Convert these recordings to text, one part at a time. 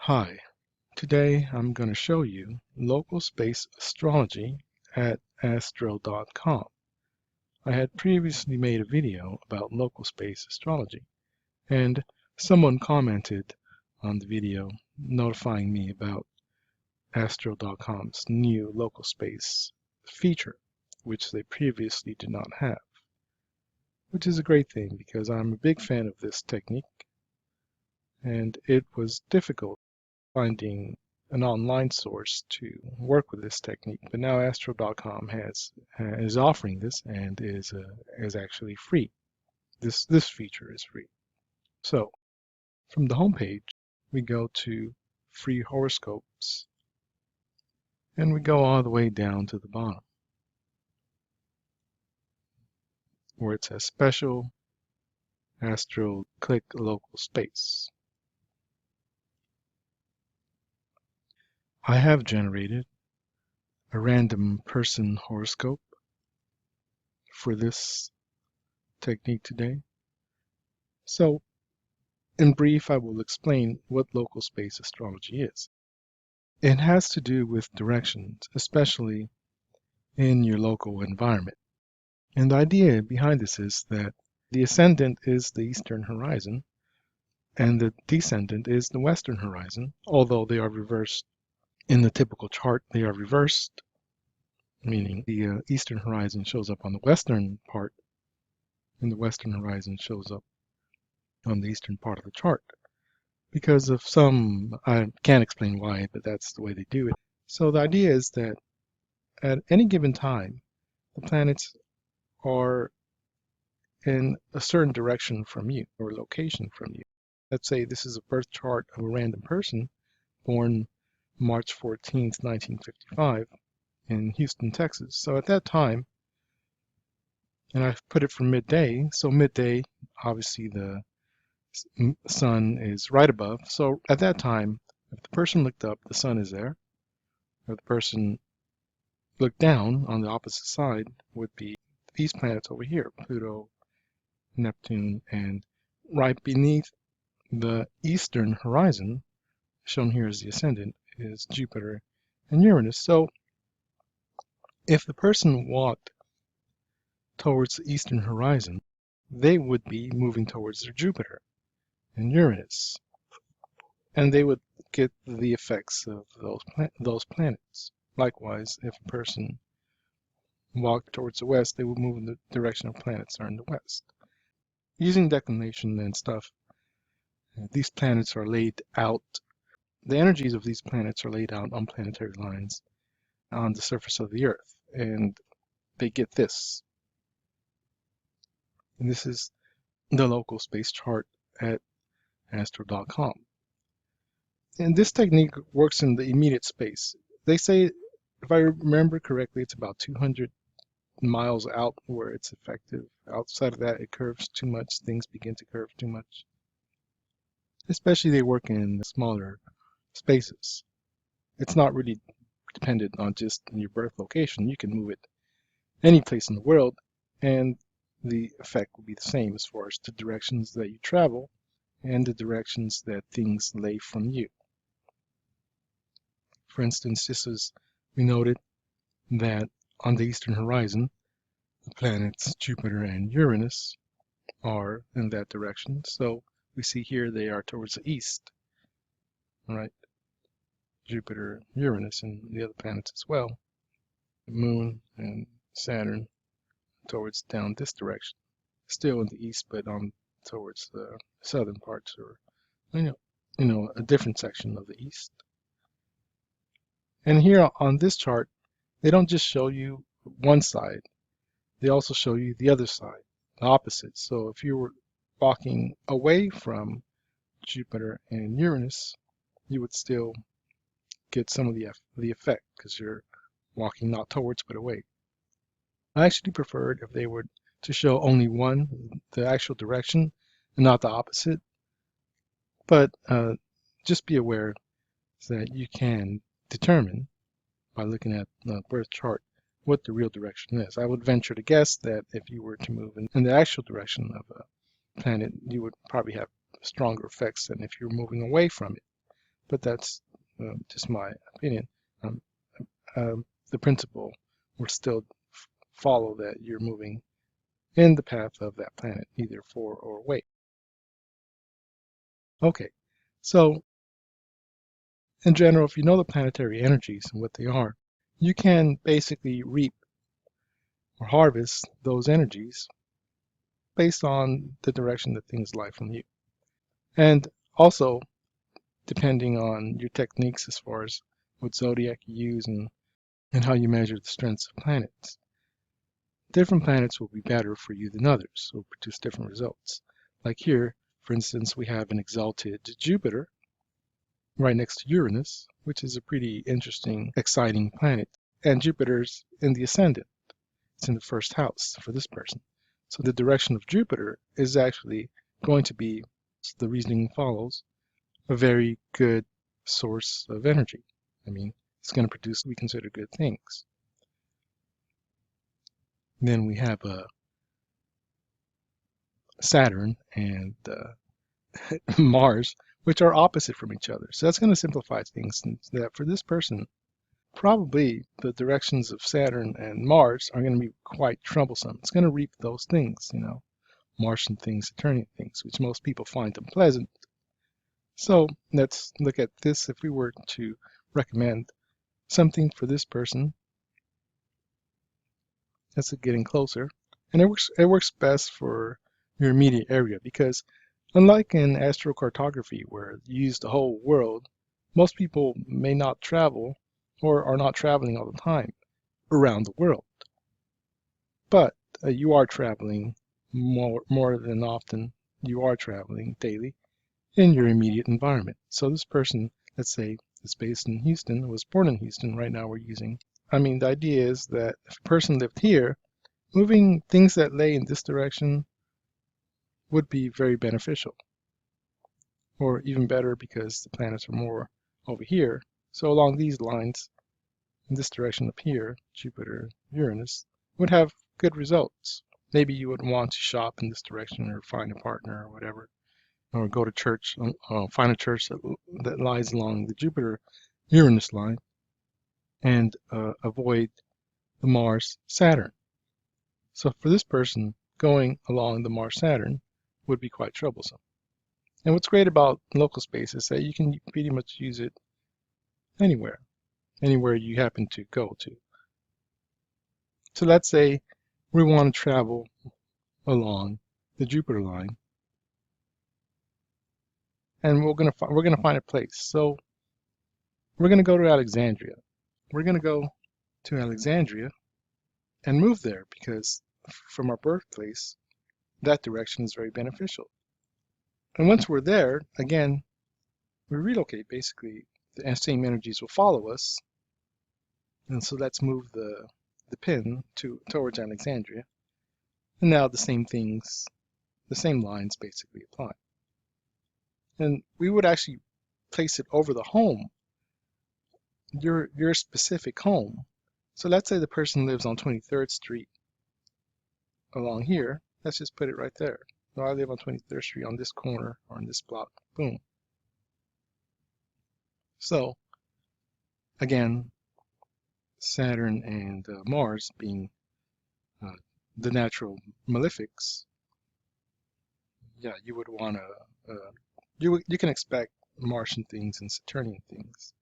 Hi, today I'm going to show you local space astrology at astro.com. I had previously made a video about local space astrology, and someone commented on the video notifying me about astro.com's new local space feature, which they previously did not have, which is a great thing because I'm a big fan of this technique, and it was difficult finding an online source to work with this technique, but now Astro.com is offering this and is actually free. This feature is free. So from the home page, we go to free horoscopes, and we go all the way down to the bottom where it says special Astro. Click local space. I have generated a random person horoscope for this technique today. So in brief, I will explain what local space astrology is. It has to do with directions, especially in your local environment. And the idea behind this is that the ascendant is the eastern horizon and the descendant is the western horizon, although they are reversed. In the typical chart, they are reversed, meaning the eastern horizon shows up on the western part and the western horizon shows up on the eastern part of the chart. Because of some, I can't explain why, but that's the way they do it. So the idea is that at any given time, the planets are in a certain direction from you or location from you. Let's say this is a birth chart of a random person born March 14th, 1955 in Houston, Texas. So at that time, and I've put it for midday, so midday, obviously the sun is right above. So at that time, if the person looked up, the sun is there. If the person looked down on the opposite side, would be these planets over here, Pluto, Neptune, and right beneath the eastern horizon, shown here as the ascendant, is Jupiter and Uranus. So if the person walked towards the eastern horizon, they would be moving towards their Jupiter and Uranus, and they would get the effects of those planets. Likewise, if a person walked towards the west, they would move in the direction of planets are in the west. Using declination and stuff, these planets are laid out, the energies of these planets are laid out on planetary lines on the surface of the Earth, and they get this. And this is the local space chart at astro.com. And this technique works in the immediate space. They say, if I remember correctly, it's about 200 miles out where it's effective. Outside of that, it curves too much. Things begin to curve too much. Especially they work in smaller spaces. It's not really dependent on just your birth location. You can move it any place in the world, and the effect will be the same as far as the directions that you travel and the directions that things lay from you. For instance, just as we noted that on the eastern horizon, the planets Jupiter and Uranus are in that direction. So we see here they are towards the east, right? Jupiter, Uranus, and the other planets as well. The Moon and Saturn towards down this direction. Still in the east, but on towards the southern parts, or a different section of the east. And here on this chart, they don't just show you one side, they also show you the other side, the opposite. So if you were walking away from Jupiter and Uranus, you would still get some of the effect because you're walking not towards but away. I actually preferred if they were to show only the actual direction, and not the opposite. But just be aware that you can determine by looking at the birth chart what the real direction is. I would venture to guess that if you were to move in the actual direction of a planet, you would probably have stronger effects than if you're moving away from it. but that's just my opinion. Um, the principle will still follow that you're moving in the path of that planet, either for or away. Okay, so in general, if you know the planetary energies and what they are, you can basically reap or harvest those energies based on the direction that things lie from you. And also, depending on your techniques as far as what zodiac you use and how you measure the strengths of planets. Different planets will be better for you than others, will produce different results. Like here, for instance, we have an exalted Jupiter right next to Uranus, which is a pretty interesting, exciting planet. And Jupiter's in the ascendant. It's in the first house for this person. So the direction of Jupiter is actually going to be, the reasoning follows, a very good source of energy. I mean, it's going to produce what we consider good things. Then we have Saturn and Mars, which are opposite from each other. So that's going to simplify things. That for this person, probably the directions of Saturn and Mars are going to be quite troublesome. It's going to reap those things, Martian things, Saturnian things, which most people find unpleasant. So let's look at this. If we were to recommend something for this person, that's getting closer. And it works best for your immediate area because unlike in astrocartography where you use the whole world, most people may not travel or are not traveling all the time around the world. But you are traveling more than often. You are traveling daily in your immediate environment. So this person, let's say, is based in Houston, was born in Houston. Right now we're using. The idea is that if a person lived here, moving things that lay in this direction would be very beneficial, or even better because the planets are more over here. So along these lines, in this direction up here, Jupiter, Uranus, would have good results. Maybe you would want to shop in this direction or find a partner or whatever, or go to church, find a church that lies along the Jupiter-Uranus line and avoid the Mars-Saturn. So for this person, going along the Mars-Saturn would be quite troublesome. And what's great about local space is that you can pretty much use it anywhere you happen to go to. So let's say we want to travel along the Jupiter line, and we're gonna find a place. So we're gonna go to Alexandria. We're gonna go to Alexandria and move there because from our birthplace, that direction is very beneficial. And once we're there, again, we relocate. Basically, the same energies will follow us. And so let's move the pin towards Alexandria. And now the same things, the same lines basically apply. And we would actually place it over the home, your specific home. So let's say the person lives on 23rd Street along here. Let's just put it right there. So I live on 23rd Street on this corner or on this block. Boom. So again, Saturn and Mars being the natural malefics, yeah, you would want to, you can expect Martian things and Saturnian things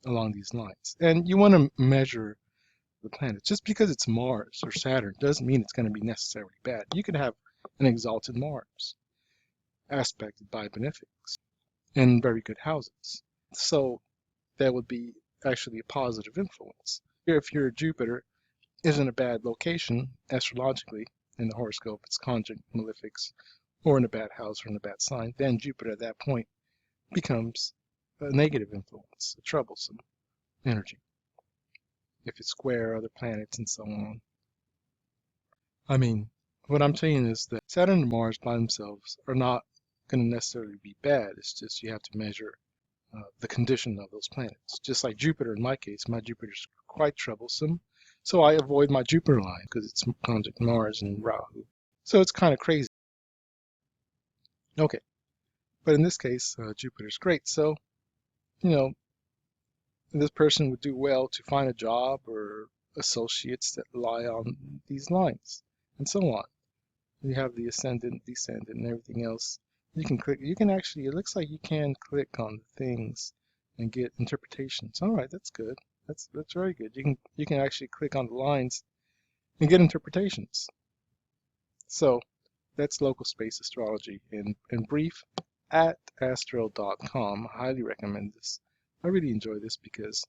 along these lines. And you want to measure the planets. Just because it's Mars or Saturn doesn't mean it's going to be necessarily bad. You could have an exalted Mars aspected by benefics in very good houses. So that would be actually a positive influence. If your Jupiter is in a bad location astrologically in the horoscope, it's conjunct malefics, or in a bad house or in a bad sign, then Jupiter at that point becomes a negative influence, a troublesome energy. If it's square other planets and so on. What I'm saying is that Saturn and Mars by themselves are not going to necessarily be bad. It's just you have to measure the condition of those planets. Just like Jupiter, in my case, my Jupiter's quite troublesome. So I avoid my Jupiter line because it's conjunct Mars and Rahu. So it's kind of crazy. Okay, But in this case, Jupiter's great. So, you know, this person would do well to find a job or associates that lie on these lines, and so on. You have the ascendant, descendant, and everything else. You can click, you can actually, it looks like you can click on the things and get interpretations. All right, that's good. That's very good. You can actually click on the lines and get interpretations. So that's local space astrology in brief at astro.com. I highly recommend this. I really enjoy this because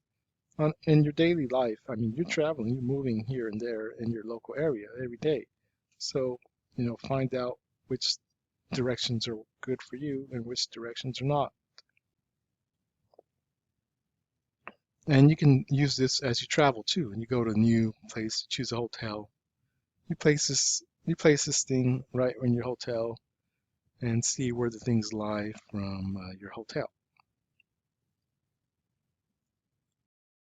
in your daily life, I mean, you're traveling, you're moving here and there in your local area every day. So, find out which directions are good for you and which directions are not. And you can use this as you travel too. And you go to a new place, choose a hotel. You place this thing right in your hotel and see where the things lie from your hotel.